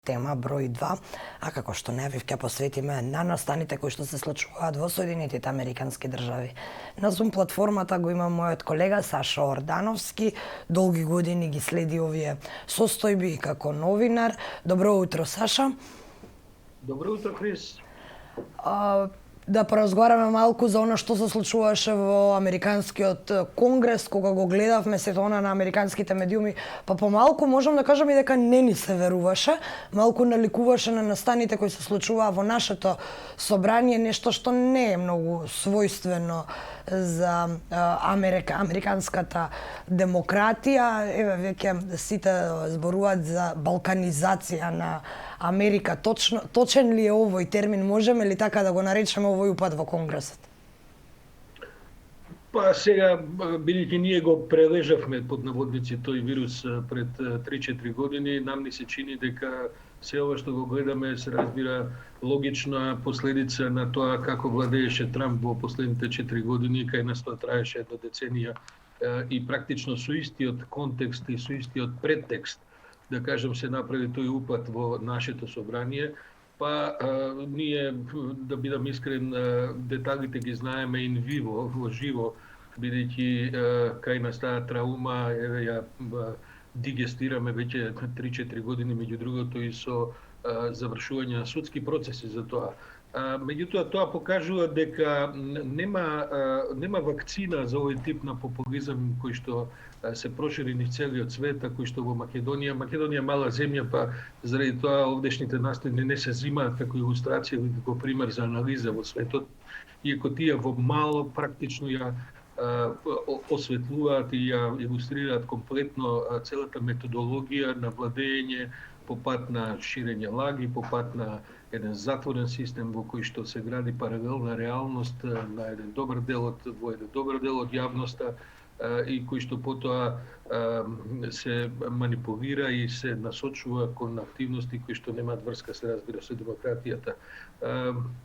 Тема број 2, а како што најавив ќе посветиме на настаните кои што се случуваат во Соединетите Американски држави. На Zoom платформата го има мојот колега Саша Ордановски, долги години ги следи овие состојби како новинар. Добро утро, Саша. Добро утро, Крис. Да поразговараме малку за она што се случуваше во Американскиот конгрес, кога го гледавме сето она на американските медиуми, па помалку можам да кажам и дека не ни се веруваше, малку наликуваше на настаните кои се случуваа во нашето собрание, нешто што не е многу својствено за американската демократија. Еве веќе сите зборуваат за балканизација на Америка. Точен ли е овој термин? Можеме ли така да го наречеме овој упад во Конгресот? Па сега, бидејќи ние го прележавме под наводници тој вирус пред 3-4 години, нам ни се чини дека се ова што го гледаме се разбира логична последица на тоа како владееше Трамп во последните 4 години, кај нас тоа траеше една деценија и практично со истиот контекст и со истиот претекст, да кажем, се направи тој упад во нашето собрание, па ние, да бидам искрен, деталите ги знаеме ин виво, во живо, бидејќи кај нас таа траума, еве ја дигестираме веќе 3-4 години, меѓу другото и со завршување на судски процеси за тоа. Меѓутоа, тоа покажува дека нема вакцина за овој тип на популизам кој што се прошири низ целиот свет, кој што во Македонија. Македонија е мала земја, па заради тоа овдешните настојни не се зимаат како илустрација или како пример за анализа во светот, иако тие во мало практично ја осветлуваат и ја илустрираат комплетно целата методологија на владење по пат на ширење лаги, по пат на еден затворен систем во кој што се гради паралелна реалност на еден добар дел од јавноста и кој што потоа се манипулира и се насочува кон активности кои што немаат врска, се разбира, со демократијата.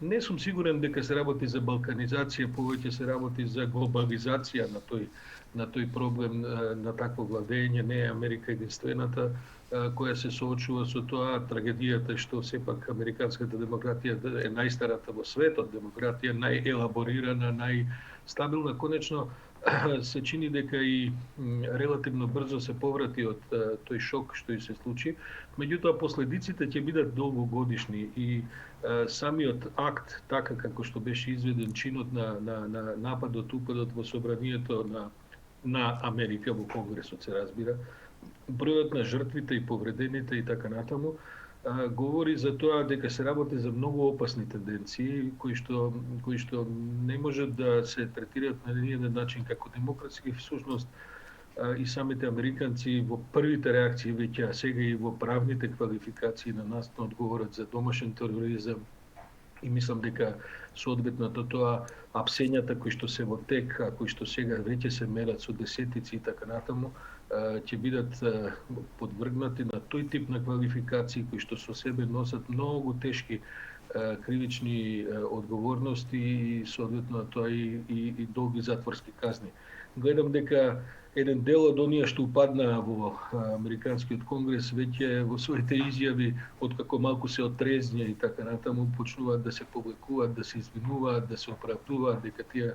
Не сум сигурен дека се работи за балканизација, повеќе се работи за глобализација на тој проблем, на такво владење. Не е Америка единствената која се соочува со тоа. Трагедијата е што сепак американската демократија е најстарата во светот демократија, најелаборирана, најстабилна. Конечно, се чини дека и релативно брзо се поврати од тој шок што и се случи. Меѓутоа, последиците ќе бидат долгогодишни и самиот акт, така како што беше изведен чинот на нападот, упадот во собранието на Америка во Конгресот, се разбира, бројот на жртвите и повредените и така натаму, говори за тоа дека се работи за многу опасни тенденции кои што не можат да се третираат на еден начин како демократски. Всушност и самите американци во првите реакции веќе, а сега и во правните квалификации на нас одговорат за домашен тероризам и мислам дека соодветно тоа апсењата кои што се во тек, а кои што сега веќе се мерат со десетици и така натаму, ќе бидат подвргнати на тој тип на квалификации кои што со себе носат многу тешки кривични одговорности и соодветно тоа и долги затворски казни. Гледам дека еден дел од оние што упаднаа во Американскиот конгрес веќе во своите изјави, откако малку се отрезня и така натаму, почнуваат да се повлекуваат, да се извинуваат, да се оправдуваат дека тие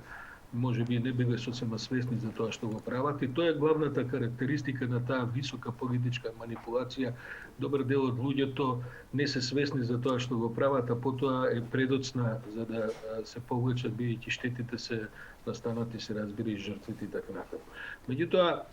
може би не биле сосема свесни за тоа што го прават. И тоа е главната карактеристика на таа висока политичка манипулација. Добар дел од луѓето не се свесни за тоа што го прават, а потоа е предоцна за да се повлечат, бидејќи штетите се настанати, се разбира, и жртвите и така натаму. Меѓутоа,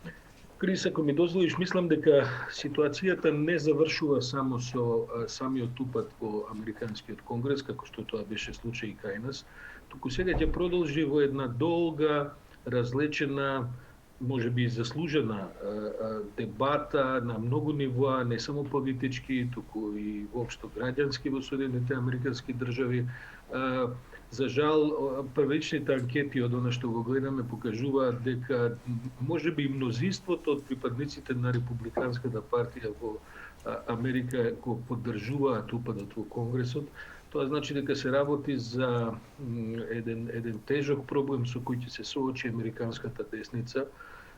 Крис, ако ми дозволиш, мислам дека ситуацијата не завршува само со самиот упад во Американскиот конгрес, како што тоа беше случај и кај нас, туку сега ќе продолжи во една долга, разлечена, може би заслужена дебата на многу нивоа, не само политички, туку и воопшто граѓански во Соединетите Американски држави. За жал, првичните анкети од она што го гледаме покажуваат дека можеби мнозинството од припадниците на републиканската партија во Америка го поддржуваат упадот во Конгресот. Тоа значи дека се работи за еден тежок проблем со кој ќе се соочи американската десница.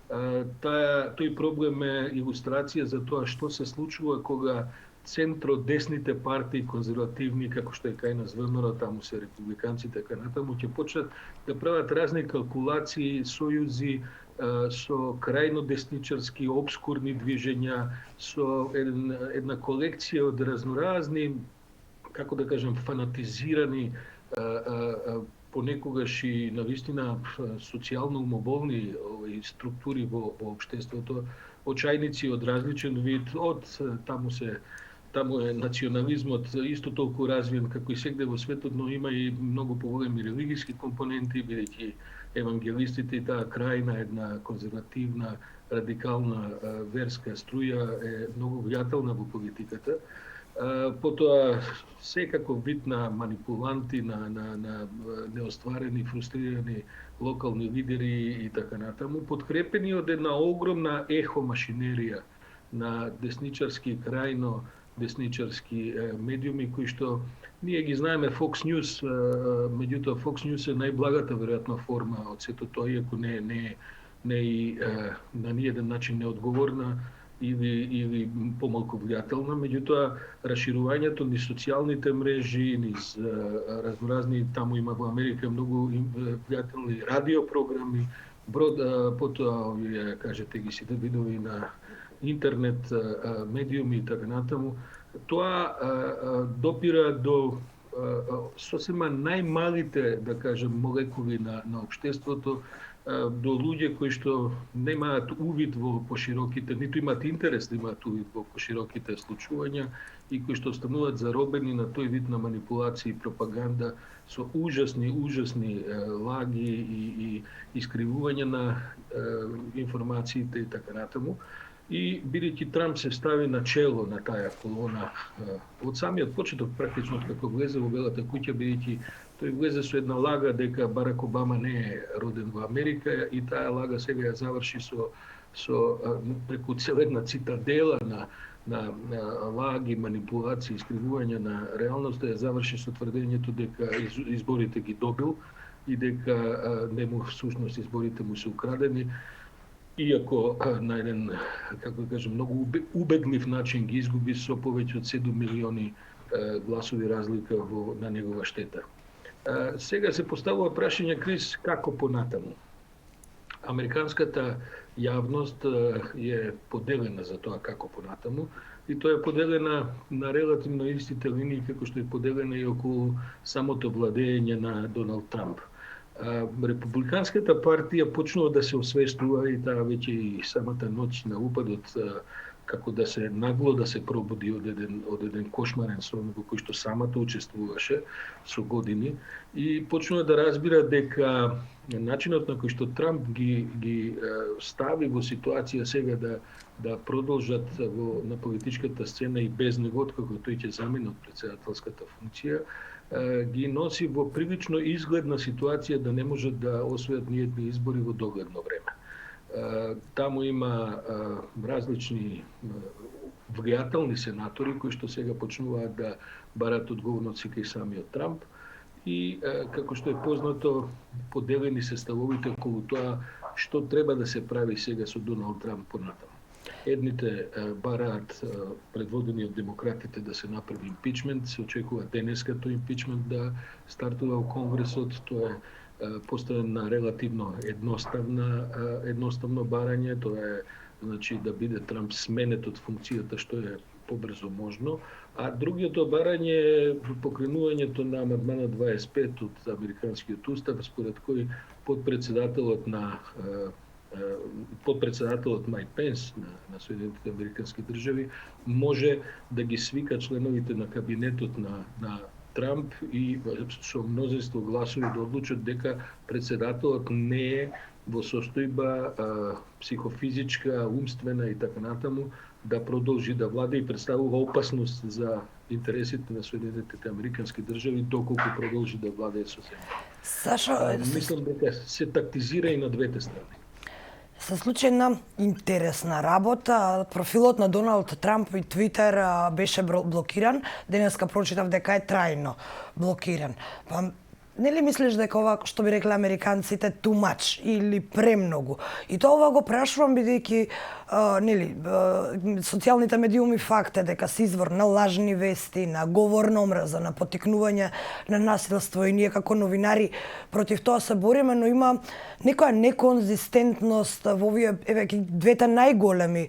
Тој проблем е илустрација за тоа што се случува кога центро-десните партии, конзервативни, како што е кај нас ВМРО, таму се републиканци, така натаму, ќе почнат да прават разни калкулации, сојузи со крајно десничарски, обскурни движења, со една колекција од разноразни, како да кажем, фанатизирани, понекогаш и навистина социјално умоболни структури во општеството, очајници од различен вид, таму е национализмот исто толку развиен како и сегде во светот, но има и многу поголеми религиски компоненти, бидејќи евангелистите и таа крајна една конзервативна, радикална верска струја е многу влијателна во политиката. Потоа секако вид на манипуланти, на неостварени, фрустрирани локални лидери и така натаму, подкрепени од една огромна ехомашинерија на десничарски, крајно десничарски медиуми, кои што ние ги знаеме Fox News, меѓутоа Fox News е најблагата веројатно форма од сето тоа, иако не и на ниеден начин неодговорна или помалку влијателна, меѓутоа расширувањето низ социјалните мрежи, низ разноразни, таму има во Америка многу влијателни радиопрограми, потоа овие, кажете ги сите видови на интернет медиуми и така натаму, тоа допира до сосема најмалите, да кажем, молекули на општеството, до луѓе кои што немаат увид во пошироките, ниту имаат интерес да имаат увид во пошироките случувања и кои што стануваат заробени на тој вид на манипулација и пропаганда со ужасни лаги и искривување на информациите и така натаму. И бидејќи Трамп се стави на чело на таа колона од самиот почеток, практично како влезе во Белата куќа, бидејќи тој влезе со една лага дека Барак Обама не е роден во Америка и таа лага сега ја заврши со преку цела една цитадела на лаги, манипулации, искривување на реалноста, ја заврши со тврдењето дека изборите ги добил и дека нему всушност изборите му се украдени. Иако на еден, како да кажем, многу убедлив начин ги изгуби со повеќе од 7 милиони гласови разлика на негова штета. Сега се поставува прашање, Крис, како понатаму? Американската јавност е поделена за тоа како понатаму и тоа е поделена на релативно истите линии како што е поделена и околу самото владење на Доналд Трамп. Републиканската партија почнува да се освестува и таа веќе и самата ноќ на упадот, како да се нагло да се пробуди од еден кошмарен сон во кој што самата учествуваше со години и почнува да разбира дека начинот на кој што Трамп ги стави во ситуација сега да продолжат на политичката сцена и без него, како тој ќе замине од претседателската функција, ги носи во прилично изгледна ситуација да не можат да освојат ниедни избори во догледно време. Таму има различни влијателни сенатори кои што сега почнуваат да барат одговорност кај самиот Трамп и како што е познато, поделени се ставовите околу тоа што треба да се прави сега со Доналд Трамп понатаму. Едните бараат, предводени од демократите, да се направи импичмент, се очекува денеска тој импичмент да стартува во Конгресот, тоа е поставен на релативно едноставно барање, тоа е значи да биде Трамп сменет од функцијата што е побрзо можно, а другиото барање е покренувањето на амандмана 25 од американскиот устав, според кој подпредседателот Майк Пенс на Соединетите американски држави може да ги свика членовите на кабинетот на Трамп и со мнозинство гласови да одлучат дека председателот не е во состојба психофизичка, умствена и така натаму да продолжи да владе и представува опасност за интересите на Соединетите американски држави доколку продолжи да владее со земја. Сашо, мислам дека се тактизира и на двете страни. Се случи една интересна работа. Профилот на Доналд Трамп и Твитер беше блокиран. Денеска прочитав дека е трајно блокиран. Па Нели мислиш дека ова, што би рекле американците, too much или премногу? И тоа ова го прашувам бидејќи социјалните медиуми факт е дека се извор на лажни вести, на говор на омраза, на поттикнување на насилство и ние како новинари против тоа се бориме, но има некоја неконзистентност во овие двете најголеми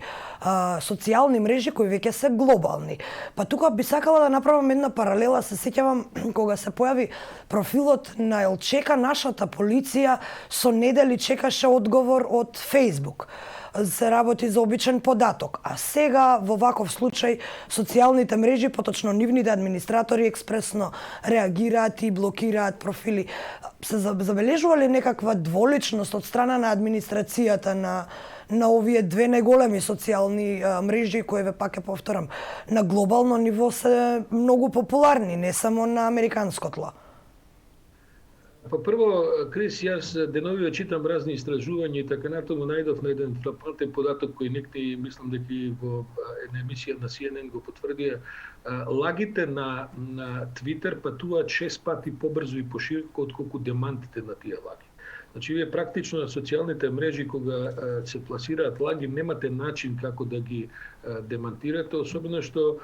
социјални мрежи кои веќе се глобални. Па тука би сакала да направам една паралела, се сеќавам кога се појави профилот на Елчека, нашата полиција со недели чекаше одговор од Facebook. Се работи за обичен податок, а сега во ваков случај социјалните мрежи, поточно нивните администратори експресно реагираат и блокираат профили. Се забележува ли некаква дволичност од страна на администрацијата на овие две најголеми социјални мрежи кои, пак ќе повторам, на глобално ниво се многу популарни, не само на американско тло? Па прво, Крис, јас деновиве читам разни истражувања и така натаму најдов на еден фрапантен податок кој некои, мислам дека во една емисија на CNN го потврдија. Лагите на Твитер патуваат 6 пати побрзо и пошироко отколку демантите на тие лаги. Значи, вие практично на социјалните мрежи, кога се пласираат лаги, немате начин како да ги демантирате, особено што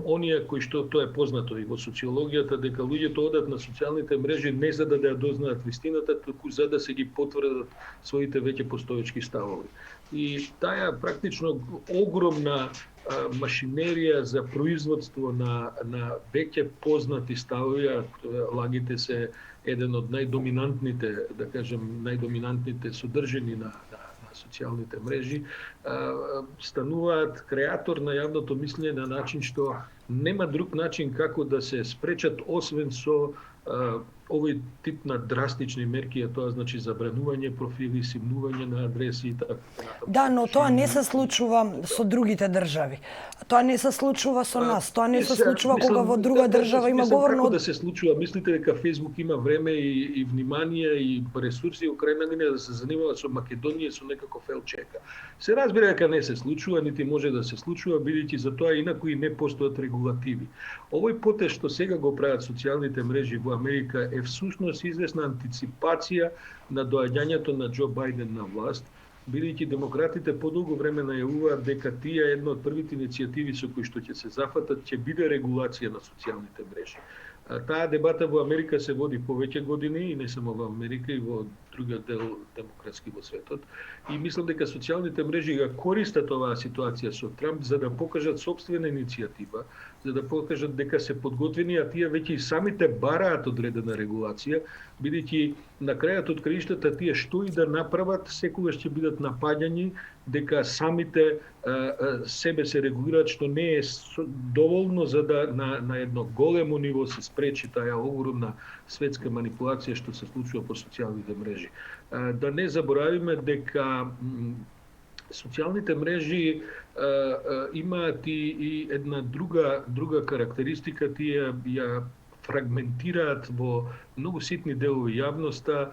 оние кои што тоа е познато и во социологијата, дека луѓето одат на социјалните мрежи не за да ја дознаат вистината, туку за да се ги потврдат своите веќе постоечки ставови. И таа практично огромна машинерија за производство на веќе познати ставови, лагите се еден од најдоминантните, да кажем, најдоминантните содржини на социјалните мрежи, стануваат креатор на јавното мислење на начин што нема друг начин како да се спречат освен со овој тип на драстични мерки, а тоа значи забранување профили, симнување на адреси и така. Да, но тоа не се случува со другите држави. Тоа не се случува со нас. Тоа не се случува кога во друга држава има говорно. Како да се случува? Мислите дека Facebook има време и внимание и ресурси украинани да се занимава со Македонија со некаков Елчека? Се разбира дека не се случува, нити може да се случува, бидејќи за тоа инаку и не постојат регулативи. Овој потез што сега го прават социјалните мрежи во Америка е всушност известна антиципација на доаѓањето на Џо Бајден на власт, бидејќи демократите подолго време најавуваат дека тие една од првите иницијативи со кои што ќе се зафатат ќе биде регулација на социјалните мрежи. Таа дебата во Америка се води повеќе години и не само во Америка и во другиот дел демократски во светот. И мислам дека социјалните мрежи ја користат оваа ситуација со Трамп за да покажат собствена иницијатива, за да покажат дека се подготвени, а тие веќе и самите бараат одредена регулација, бидејќи на крајот од краиштата тие што и да направат, секогаш ќе бидат напаѓани дека самите себе се регулираат, што не е доволно за да на едно големо ниво се спречи таа огромна светска манипулација што се случува по социјалните мрежи. Да не заборавиме дека социјалните мрежи имаат и една друга карактеристика, тие ја фрагментираат во многу ситни делови јавноста,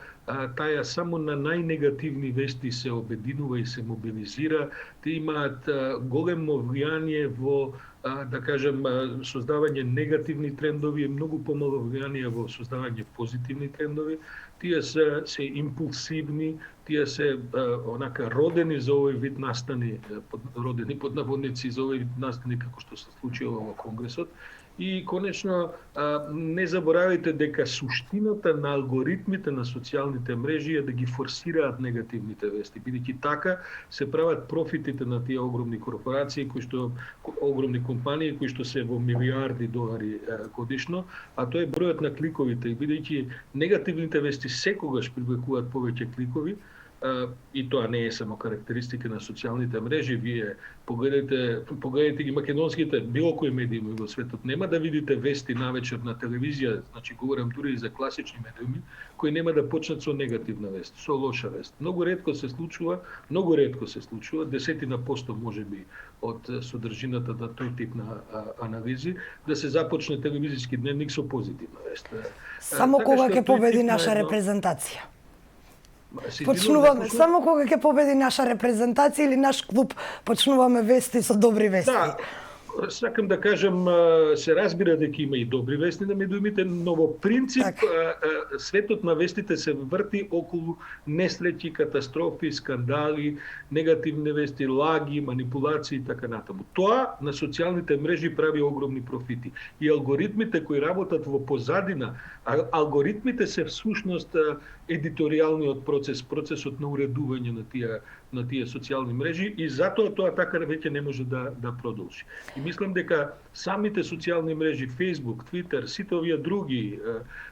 таа само на најнегативни вести се обединува и се мобилизира, тие имаат големо влијание во да кажем создавање негативни трендови и многу помало влијание во создавање позитивни трендови. Тие се импулсивни, тие се онака родени за овој вид настани, родени под наводници за овој вид настани како што се случило во Конгресот. И конечно, не заборавајте дека суштината на алгоритмите на социјалните мрежи е да ги форсираат негативните вести, бидејќи така се прават профитите на тие огромни корпорации, огромни компании кои што се во милиарди долари годишно, а тоа е бројот на кликовите. И бидејќи негативните вести секогаш привлекуваат повеќе кликови, и тоа не е само карактеристика на социјалните мрежи. Вие погледнете ги македонските било кои медиуми во светот, нема да видите вести навечер на телевизија, значи говорам дури и за класични медиуми, кои нема да почнат со негативна вест, со лоша вест. Многу ретко се случува, 10% можеби од содржината на тој тип на анализи, да се започне телевизиски дневник со позитивна вест. Само кога ќе победи наша репрезентација. Почнуваме само кога ќе победи наша репрезентација или наш клуб, почнуваме вести со добри вести. Да, Сакам да кажам, се разбира дека има и добри вести на медиумите, но во принцип Така. светот на вестите се врти околу несреќи, катастрофи, скандали, негативни вести, лаги, манипулации и така натаму. Тоа на социјалните мрежи прави огромни профити. И алгоритмите кои работат во позадина, алгоритмите се всушност едиторијалниот процес, процесот на уредување на тие социјални мрежи и затоа тоа така веќе не може да продолжи. И мислам дека самите социјални мрежи, Facebook, Twitter, сите овие други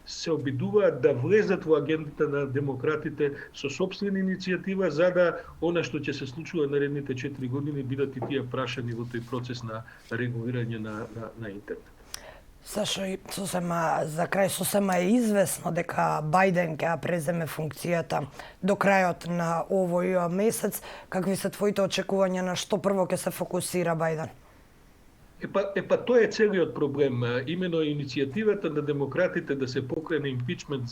се обидуваат да влезат во агендата на демократите со собствена иницијатива за да она што ќе се случува наредните 4 години бидат и тие прашани во тој процес на регулирање на интернет. Сашо, за крај сосема е известно дека Бајден ќе преземе функцијата до крајот на овој месец. Какви се твоите очекувања на што прво ќе се фокусира Бајден? Тоа е целиот проблем. Имено иницијативата на демократите да се покрене импичмент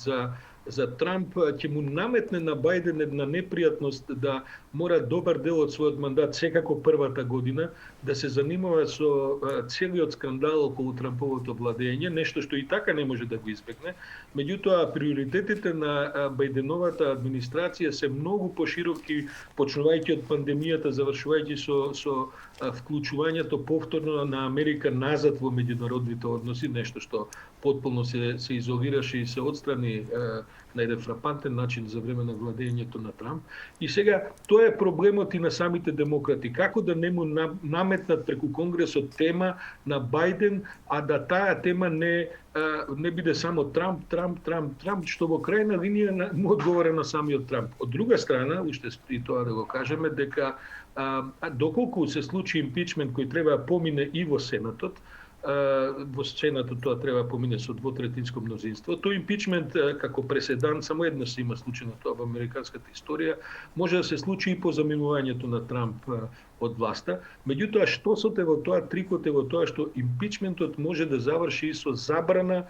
за Трамп ќе му наметне на Бајден една непријатност да мора добар дел од својот мандат, секако првата година, да се занимава со целиот скандал околу Трамповото владење, нешто што и така не може да го избегне. Меѓутоа, приоритетите на Бајденовата администрација се многу пошироки, почнувајќи од пандемијата, завршувајќи со вклучувањето повторно на Америка назад во меѓународните односи, нешто што потполно се изолираше и се отстрани на еден фрапантен начин за време на владењето на Трамп. И сега, тоа е проблемот и на самите демократи. Како да не му наметнат преку Конгресот тема на Бајден, а да таа тема не биде само Трамп, што во крајна линија му одговара на самиот Трамп. Од друга страна, уште и тоа да го кажеме, дека доколку се случи импичмент кој треба да помине и во Сенатот, во Сенатот тоа треба помине со двотретинско мнозинство. Тој импичмент како преседан, само еднаш се има случено тоа во американската историја, може да се случи и по заминувањето на Трамп од власта. Меѓутоа, штосот е во тоа, трикот е во тоа што импичментот може да заврши и со забрана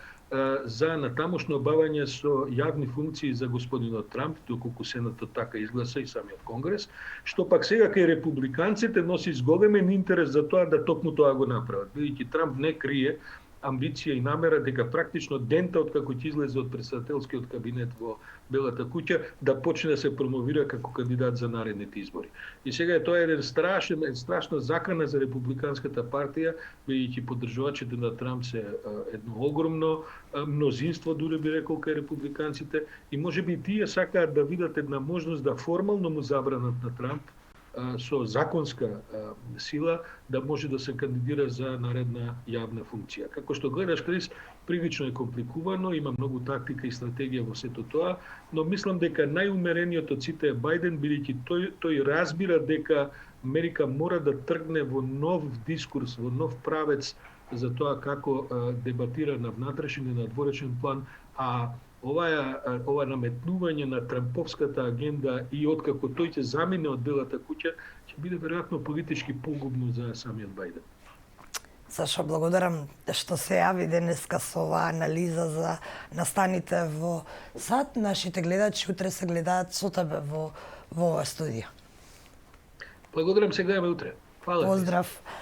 за натамошно обавање со јавни функции за господинот Трамп, доколку Сенатот така изгласа и самиот Конгрес, што пак сега кај републиканците носи зголемен интерес за тоа да токму тоа го направат. Бидејќи Трамп не крие амбиција и намера дека практично дента од како ќе излезе од претседателскиот кабинет во Белата куќа да почне да се промовира како кандидат за наредните избори. И сега е тоа еден страшна закана за републиканската партија, бидејќи поддржувачите на Трамп се едно огромно мнозинство, дури би рекол, кај републиканците, и можеби тие сакаат да видат една можност да формално му забранат на Трамп со законска сила да може да се кандидира за наредна јавна функција. Како што гледаш, Крис, прилично е компликувано, има многу тактика и стратегија во сето тоа, но мислам дека најумерениот од сите е Бајден, бидејќи тој разбира дека Америка мора да тргне во нов дискурс, во нов правец за тоа како дебатира на внатрешен и на дворечен план, а ова наметнување на трамповската агенда и откако тој ќе замине од Белата куќа, ќе биде веројатно политички погубно за самиот Бајден. Сашо, благодарам што се јави денеска со оваа анализа за настаните во САД. Нашите гледачи утре се гледаат со тебе во оваа студија. Благодарам, се гледаме утре. Фала. Поздрав.